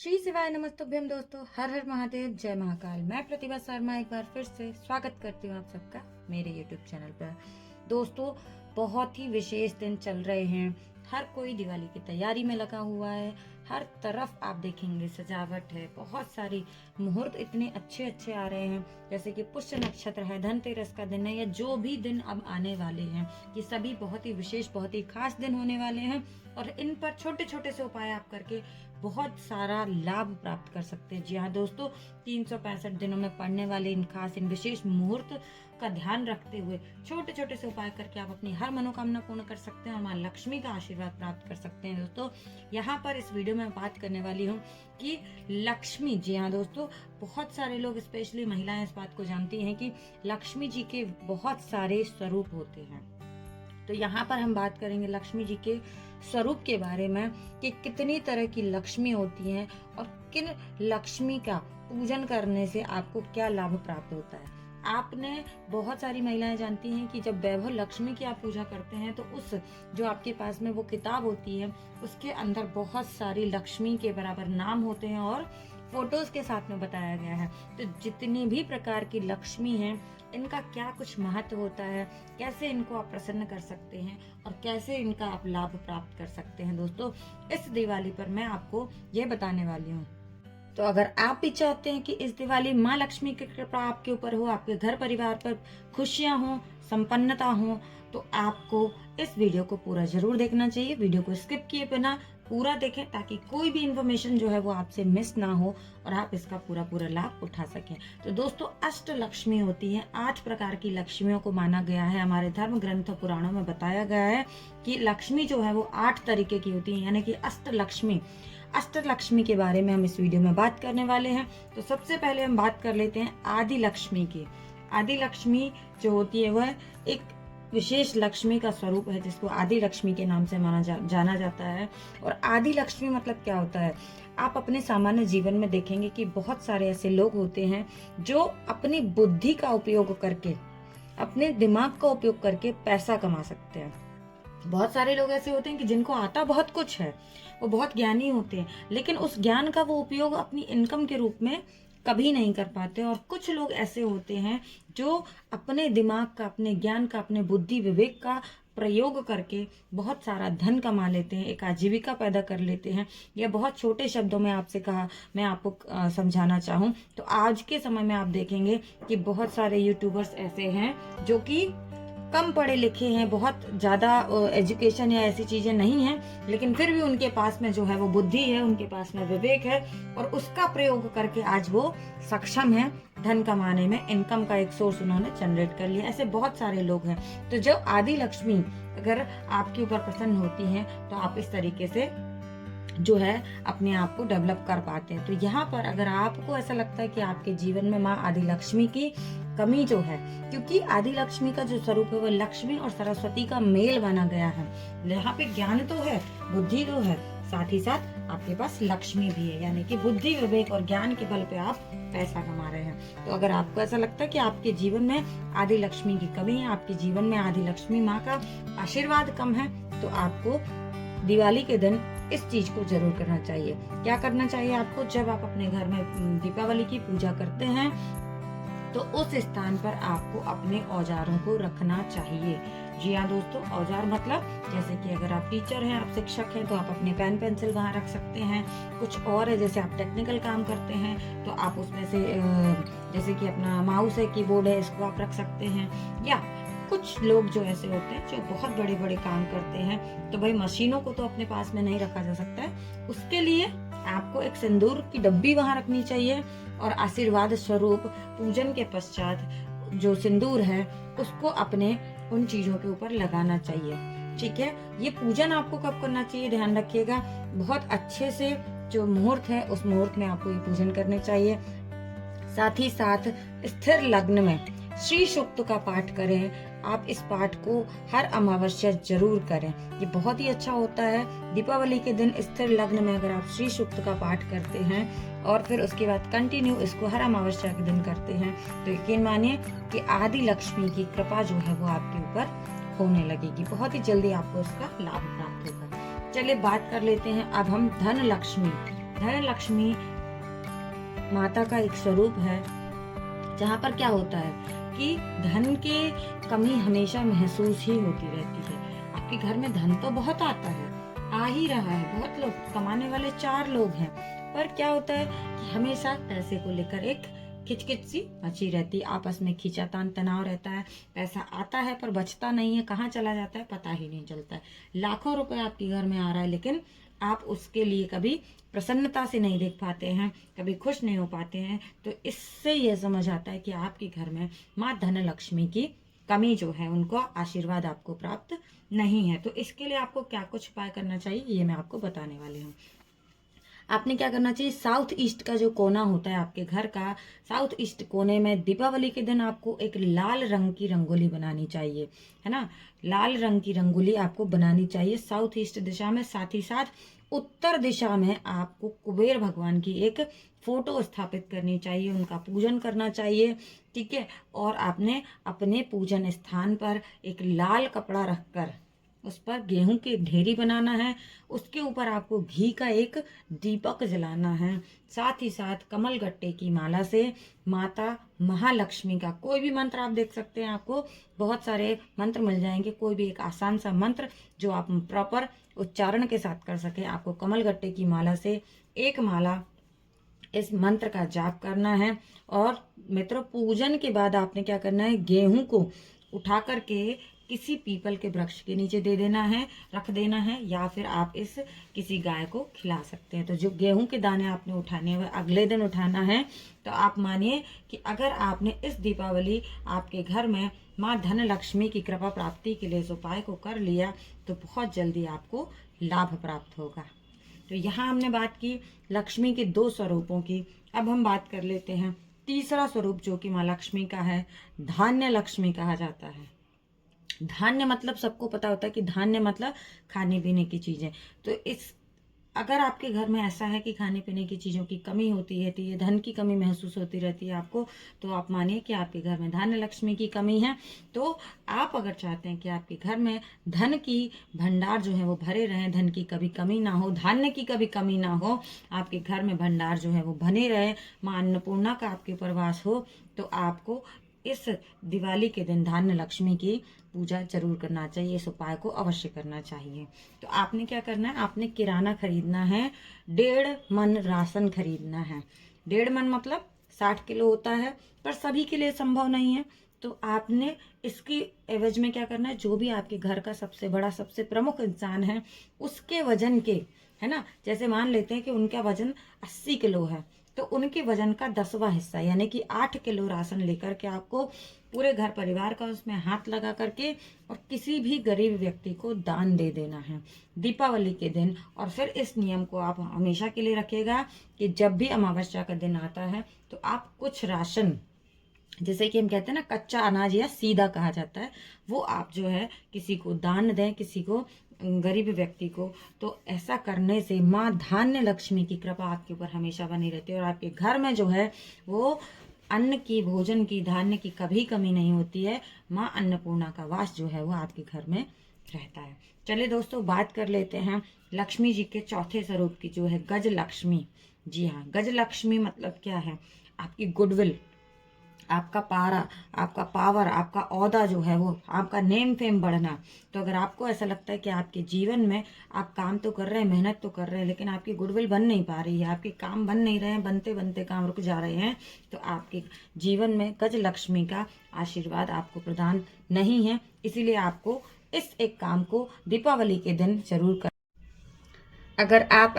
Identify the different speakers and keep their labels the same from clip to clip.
Speaker 1: श्री शिवाय नमस्तुभ्यम दोस्तों, हर हर महादेव, जय महाकाल। मैं प्रतिभा शर्मा एक बार फिर से स्वागत करती हूँ आप सबका मेरे YouTube चैनल पर। दोस्तों, बहुत ही विशेष दिन चल रहे हैं। हर कोई दिवाली की तैयारी में लगा हुआ है। हर तरफ आप देखेंगे सजावट है, बहुत सारी मुहूर्त इतने अच्छे अच्छे आ रहे हैं। जैसे कि पुष्य नक्षत्र है, धनतेरस का दिन है, या जो भी दिन अब आने वाले हैं, ये सभी बहुत ही विशेष, बहुत ही खास दिन होने वाले हैं। और इन पर छोटे छोटे से उपाय आप करके बहुत सारा लाभ प्राप्त कर सकते हैं। जी हाँ दोस्तों, 365 दिनों में पड़ने वाले इन खास, इन विशेष मुहूर्त का ध्यान रखते हुए छोटे छोटे से उपाय करके आप अपनी हर मनोकामना पूर्ण कर सकते हैं और माँ लक्ष्मी का आशीर्वाद प्राप्त कर सकते हैं। दोस्तों, यहाँ पर इस वीडियो में बात करने वाली हूँ कि लक्ष्मी, जी हाँ दोस्तों, बहुत सारे लोग, स्पेशली महिलाएं, इस बात को जानती हैं कि लक्ष्मी जी के बहुत सारे स्वरूप होते हैं। तो यहाँ पर हम बात करेंगे लक्ष्मी जी के स्वरूप के बारे में कि कितनी तरह की लक्ष्मी होती हैं और किन लक्ष्मी का पूजन करने से आपको क्या लाभ प्राप्त होता है। आपने बहुत सारी महिलाएं जानती हैं कि जब वैभव लक्ष्मी की आप पूजा करते हैं तो उस जो आपके पास में वो किताब होती है उसके अंदर बहुत सारी लक्ष्मी के बराबर नाम होते हैं और फोटोज के साथ में बताया गया है। तो जितनी भी प्रकार की लक्ष्मी हैं, इनका क्या कुछ महत्व होता है, कैसे इनको आप प्रसन्न कर सकते हैं और कैसे इनका आप लाभ प्राप्त कर सकते हैं। दोस्तों, इस दिवाली पर मैं आपको ये बताने वाली हूँ। तो अगर आप भी चाहते हैं कि इस दिवाली माँ लक्ष्मी की कृपा आपके ऊपर हो, आपके घर परिवार पर खुशियां हो, संपन्नता हो, तो आपको इस वीडियो को पूरा जरूर देखना चाहिए। वीडियो को स्किप किए बिना पूरा देखें ताकि कोई भी इंफॉर्मेशन जो है वो आपसे मिस ना हो और आप इसका पूरा पूरा लाभ उठा सकें। तो दोस्तों, अष्ट लक्ष्मी होती है। 8 प्रकार की लक्ष्मियों को माना गया है। हमारे धर्म ग्रंथ पुराणों में बताया गया है कि लक्ष्मी जो है वो 8 तरीके की होती है, यानी कि अष्ट लक्ष्मी। अष्ट लक्ष्मी के बारे में हम इस वीडियो में बात करने वाले हैं। तो सबसे पहले हम बात कर लेते हैं आदि लक्ष्मी की। आदि लक्ष्मी जो होती है वह एक विशेष लक्ष्मी का स्वरूप है जिसको आदि लक्ष्मी के नाम से जाना जाता है। और आदि लक्ष्मी मतलब क्या होता है? आप अपने सामान्य जीवन में देखेंगे कि बहुत सारे ऐसे लोग होते हैं जो अपनी बुद्धि का उपयोग करके, अपने दिमाग का उपयोग करके पैसा कमा सकते हैं। बहुत सारे लोग ऐसे होते हैं कि जिनको आता बहुत कुछ है, वो बहुत ज्ञानी होते हैं, लेकिन उस ज्ञान का वो उपयोग अपनी इनकम के रूप में कभी नहीं कर पाते। और कुछ लोग ऐसे होते हैं जो अपने दिमाग का, अपने ज्ञान का, अपने बुद्धि विवेक का प्रयोग करके बहुत सारा धन कमा लेते हैं, एक आजीविका पैदा कर लेते हैं। या बहुत छोटे शब्दों में आपसे कहा, मैं आपको समझाना चाहूँ तो आज के समय में आप देखेंगे कि बहुत सारे यूट्यूबर्स ऐसे हैं जो कि कम पढ़े लिखे हैं, बहुत ज्यादा एजुकेशन या ऐसी चीजें नहीं हैं, लेकिन फिर भी उनके पास में जो है वो बुद्धि है, उनके पास में विवेक है और उसका प्रयोग करके आज वो सक्षम है धन कमाने में। इनकम का एक सोर्स उन्होंने जनरेट कर लिया। ऐसे बहुत सारे लोग हैं। तो जब आदि लक्ष्मी अगर आपके ऊपर प्रसन्न होती है तो आप इस तरीके से जो है अपने आप को डेवलप कर पाते हैं। तो यहाँ पर अगर आपको ऐसा लगता है कि आपके जीवन में माँ आदि लक्ष्मी की कमी जो है, क्योंकि आदि लक्ष्मी का जो स्वरूप है वो लक्ष्मी और सरस्वती का मेल बना गया है। यहाँ पे ज्ञान तो है, बुद्धि तो है, साथ ही साथ आपके पास लक्ष्मी भी है, यानी कि बुद्धि विवेक और ज्ञान के बल पे आप पैसा कमा रहे हैं। तो अगर आपको ऐसा लगता है कि आपके जीवन में आदि लक्ष्मी की कमी है, आपके जीवन में आदि लक्ष्मी माँ का आशीर्वाद कम है, तो आपको दिवाली के दिन इस चीज को जरूर करना चाहिए। क्या करना चाहिए आपको? जब आप अपने घर में दीपावली की पूजा करते हैं तो उस स्थान पर आपको अपने औजारों को रखना चाहिए। जी हाँ दोस्तों, औजार मतलब जैसे कि अगर आप टीचर हैं, आप शिक्षक हैं, तो आप अपने पेन पेंसिल वहाँ रख सकते हैं। कुछ और है, जैसे आप टेक्निकल काम करते हैं तो आप उसमें से जैसे कि अपना माउस है, कीबोर्ड है, इसको आप रख सकते हैं। या कुछ लोग जो ऐसे होते हैं जो बहुत बड़े बड़े काम करते हैं, तो भाई मशीनों को तो अपने पास में नहीं रखा जा सकता है, उसके लिए आपको एक सिंदूर की डब्बी वहां रखनी चाहिए और आशीर्वाद स्वरूप पूजन के पश्चात जो सिंदूर है उसको अपने उन चीजों के ऊपर लगाना चाहिए। ठीक है, ये पूजन आपको कब करना चाहिए ध्यान रखिएगा, बहुत अच्छे से जो मुहूर्त है उस मुहूर्त में आपको ये पूजन करने चाहिए। साथ ही साथ स्थिर लग्न में श्री सूक्त का पाठ करें। आप इस पाठ को हर अमावस्या जरूर करें, ये बहुत ही अच्छा होता है। दीपावली के दिन स्थिर लग्न में अगर आप श्री सूक्त का पाठ करते हैं और फिर उसके बाद कंटिन्यू इसको हर अमावस्या के दिन करते हैं तो यकीन मानिए कि आदि लक्ष्मी की कृपा जो है वो आपके ऊपर होने लगेगी। बहुत ही जल्दी आपको उसका लाभ प्राप्त होगा। चलिए बात कर लेते हैं अब हम धन लक्ष्मी धन लक्ष्मी माता का एक स्वरूप है, जहाँ पर क्या होता है कि धन के कमी हमेशा महसूस ही होती रहती है। आपके घर में धन तो बहुत आता है, आ ही रहा है, बहुत लोग कमाने वाले 4 लोग हैं, पर क्या होता है कि हमेशा पैसे को लेकर एक खिचखिच सी मची रहती है, आपस में खींचातान तनाव रहता है। पैसा आता है पर बचता नहीं है, कहाँ चला जाता है पता ही नहीं चलता है। लाखों रुपए आपके घर में आ रहा है, लेकिन आप उसके लिए कभी प्रसन्नता से नहीं देख पाते हैं, कभी खुश नहीं हो पाते हैं। तो इससे यह समझ आता है कि आपके घर में माँ धन लक्ष्मी की कमी जो है, उनको आशीर्वाद आपको प्राप्त नहीं है। तो इसके लिए आपको क्या कुछ उपाय करना चाहिए, ये मैं आपको बताने वाली हूँ। आपने क्या करना चाहिए, साउथ ईस्ट का जो कोना होता है आपके घर का, साउथ ईस्ट कोने में दीपावली के दिन आपको एक लाल रंग की रंगोली बनानी चाहिए, है ना। लाल रंग की रंगोली आपको बनानी चाहिए साउथ ईस्ट दिशा में। साथ ही साथ उत्तर दिशा में आपको कुबेर भगवान की एक फोटो स्थापित करनी चाहिए, उनका पूजन करना चाहिए, ठीक है। और आपने अपने पूजन स्थान पर एक लाल कपड़ा रखकर उस पर गेहूं की ढेरी बनाना है, उसके ऊपर आपको घी का एक दीपक जलाना है। साथ ही साथ कमल गट्टे की माला से माता महालक्ष्मी का कोई भी मंत्र आप देख सकते हैं, आपको बहुत सारे मंत्र मिल जाएंगे, कोई भी एक आसान सा मंत्र जो आप प्रॉपर उच्चारण के साथ कर सके। आपको कमल गट्टे की माला से एक माला इस मंत्र का जाप करना है। और मित्रों, पूजन के बाद आपने क्या करना है, गेहूं को उठा करके किसी पीपल के वृक्ष के नीचे दे देना है, रख देना है, या फिर आप इस किसी गाय को खिला सकते हैं। तो जो गेहूं के दाने आपने उठाने हैं अगले दिन उठाना है। तो आप मानिए कि अगर आपने इस दीपावली आपके घर में माँ धन लक्ष्मी की कृपा प्राप्ति के लिए इस उपाय को कर लिया, तो बहुत जल्दी आपको लाभ प्राप्त होगा। तो यहाँ हमने बात की लक्ष्मी के 2 स्वरूपों की। अब हम बात कर लेते हैं तीसरा स्वरूप, जो कि माँ लक्ष्मी का है, धान्य लक्ष्मी कहा जाता है। धान्य मतलब सबको पता होता है कि धान्य मतलब खाने पीने की चीजें। तो इस अगर आपके घर में ऐसा है कि खाने पीने की चीज़ों की कमी होती है, तो ये धन की कमी महसूस होती रहती है आपको, तो आप मानिए कि आपके घर में धान्य लक्ष्मी की कमी है। तो आप अगर चाहते हैं कि आपके घर में धन की भंडार जो है वो भरे रहें, धन की कभी कमी ना हो, धान्य की कभी कमी ना हो, आपके घर में भंडार जो है वो बने रहे, माँ अन्नपूर्णा का आपके ऊपर वास हो, तो आपको इस दिवाली के दिन धान्य लक्ष्मी की पूजा जरूर करना चाहिए, इस उपाय को अवश्य करना चाहिए। तो आपने क्या करना है, आपने किराना खरीदना है, 1.5 मन राशन खरीदना है। 1.5 मन मतलब 60 किलो होता है, पर सभी के लिए संभव नहीं है। तो आपने इसकी एवज में क्या करना है, जो भी आपके घर का सबसे बड़ा सबसे प्रमुख इंसान है उसके वजन के, है ना, जैसे मान लेते हैं कि उनका वजन 80 किलो है, तो उनके वजन का 10वां हिस्सा यानी कि 8 किलो राशन लेकर के आपको पूरे घर परिवार का उसमें हाथ लगा करके और किसी भी गरीब व्यक्ति को दान दे देना है दीपावली के दिन। और फिर इस नियम को आप हमेशा के लिए रखिएगा कि जब भी अमावस्या का दिन आता है तो आप कुछ राशन, जैसे कि हम कहते हैं ना कच्चा अनाज या सीधा कहा जाता है, वो आप जो है किसी को दान दें, किसी को गरीब व्यक्ति को। तो ऐसा करने से माँ धान्य लक्ष्मी की कृपा आपके ऊपर हमेशा बनी रहती है और आपके घर में जो है वो अन्न की, भोजन की, धान्य की कभी कमी नहीं होती है। माँ अन्नपूर्णा का वास जो है वो आपके घर में रहता है। चलिए दोस्तों, बात कर लेते हैं लक्ष्मी जी के चौथे स्वरूप की, जो है गज लक्ष्मी। जी हाँ, गज लक्ष्मी मतलब क्या है, आपकी गुडविल, आपका पारा, आपका पावर, आपका औहदा जो है वो, आपका नेम फेम बढ़ना। तो अगर आपको ऐसा लगता है कि आपके जीवन में आप काम तो कर रहे हैं, मेहनत तो कर रहे हैं, लेकिन आपकी गुडविल बन नहीं पा रही है, आपके काम बन नहीं रहे हैं, बनते बनते काम रुक जा रहे हैं, तो आपके जीवन में गज लक्ष्मी का आशीर्वाद आपको प्रदान नहीं है। इसीलिए आपको इस एक काम को दीपावली के दिन जरूर कर। अगर आप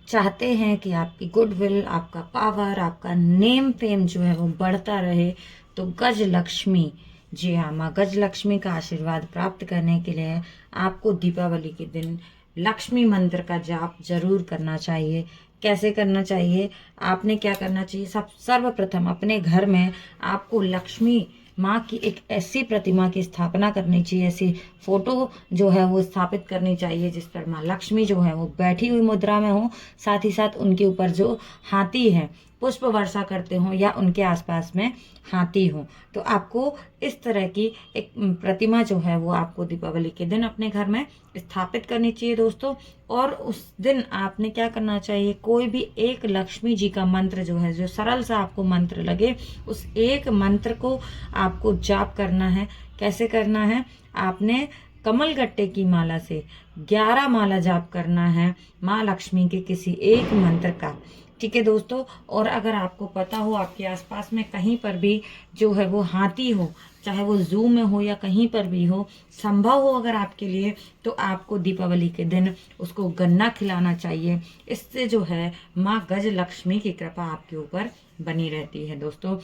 Speaker 1: चाहते हैं कि आपकी गुडविल, आपका पावर, आपका नेम फेम जो है वो बढ़ता रहे, तो गज लक्ष्मी, जी हाँ, माँ गज लक्ष्मी का आशीर्वाद प्राप्त करने के लिए आपको दीपावली के दिन लक्ष्मी मंत्र का जाप जरूर करना चाहिए। कैसे करना चाहिए, आपने क्या करना चाहिए, सर्वप्रथम अपने घर में आपको लक्ष्मी माँ की एक ऐसी प्रतिमा की स्थापना करनी चाहिए, ऐसी फोटो जो है वो स्थापित करनी चाहिए जिस पर माँ लक्ष्मी जो है वो बैठी हुई मुद्रा में हो, साथ ही साथ उनके ऊपर जो हाथी है पुष्प वर्षा करते हो या उनके आसपास में हाथी हो, तो आपको इस तरह की एक प्रतिमा जो है वो आपको दीपावली के दिन अपने घर में स्थापित करनी चाहिए दोस्तों। और उस दिन आपने क्या करना चाहिए, कोई भी एक लक्ष्मी जी का मंत्र जो है, जो सरल सा आपको मंत्र लगे, उस एक मंत्र को आपको जाप करना है। कैसे करना है, आपने कमल गट्टे की माला से 11 माला जाप करना है माँ लक्ष्मी के किसी एक मंत्र का, ठीक है दोस्तों। और अगर आपको पता हो आपके आसपास में कहीं पर भी जो है वो हाथी हो, चाहे वो जू में हो या कहीं पर भी हो, संभव हो अगर आपके लिए, तो आपको दीपावली के दिन उसको गन्ना खिलाना चाहिए। इससे जो है माँ गज लक्ष्मी की कृपा आपके ऊपर बनी रहती है दोस्तों।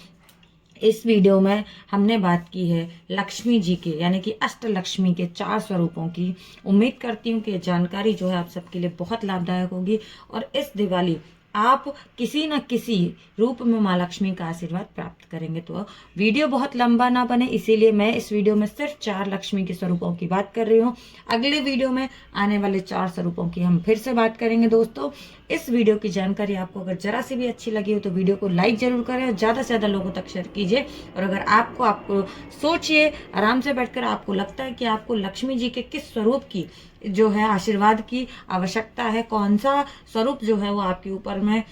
Speaker 1: इस वीडियो में हमने बात की है लक्ष्मी जी के यानी कि अष्ट लक्ष्मी के 4 स्वरूपों की। उम्मीद करती हूँ कि ये जानकारी जो है आप सबके लिए बहुत लाभदायक होगी और इस दिवाली आप किसी न किसी रूप में माँ लक्ष्मी का आशीर्वाद प्राप्त करेंगे। तो वीडियो बहुत लंबा ना बने, इसीलिए मैं इस वीडियो में सिर्फ 4 लक्ष्मी के स्वरूपों की बात कर रही हूँ। अगले वीडियो में आने वाले 4 स्वरूपों की हम फिर से बात करेंगे दोस्तों। इस वीडियो की जानकारी आपको अगर जरा सी भी अच्छी लगी हो तो वीडियो को लाइक जरूर करें और ज़्यादा से ज़्यादा लोगों तक शेयर कीजिए। और अगर आपको सोचिए आराम से बैठकर, आपको लगता है कि आपको लक्ष्मी जी के किस स्वरूप की जो है आशीर्वाद की आवश्यकता है, कौन सा स्वरूप जो है वो आपके ऊपर में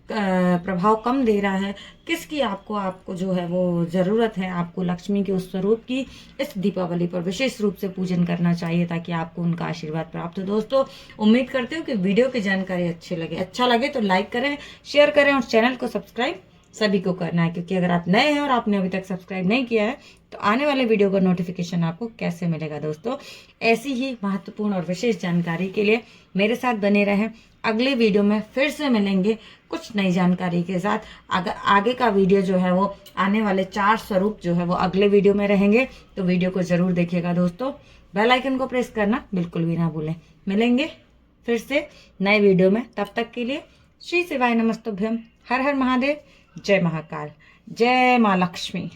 Speaker 1: प्रभाव कम दे रहा है, किसकी आपको जो है वो ज़रूरत है, आपको लक्ष्मी के उस स्वरूप की इस दीपावली पर विशेष रूप से पूजन करना चाहिए ताकि आपको उनका आशीर्वाद प्राप्त हो। दोस्तों उम्मीद करती हूँ कि वीडियो की जानकारी अच्छा लगे तो लाइक करें, शेयर करें और चैनल को सब्सक्राइब सभी को करना है, क्योंकि अगर आप नए हैं और आपने अभी तक सब्सक्राइब नहीं किया है तो आने वाले वीडियो का नोटिफिकेशन आपको कैसे मिलेगा दोस्तों। ऐसी ही महत्वपूर्ण और विशेष जानकारी के लिए मेरे साथ बने रहें। अगले वीडियो में फिर से मिलेंगे कुछ नई जानकारी के साथ। आगे का वीडियो जो है वो आने वाले 4 स्वरूप जो है वो अगले वीडियो में रहेंगे, तो वीडियो को जरूर देखिएगा दोस्तों। बेल आइकन को प्रेस करना बिल्कुल भी ना भूलें। मिलेंगे फिर से नए वीडियो में, तब तक के लिए श्री शिवाय नमस्तुभ्यम। हर हर महादेव, जय महाकाल, जय माँ लक्ष्मी।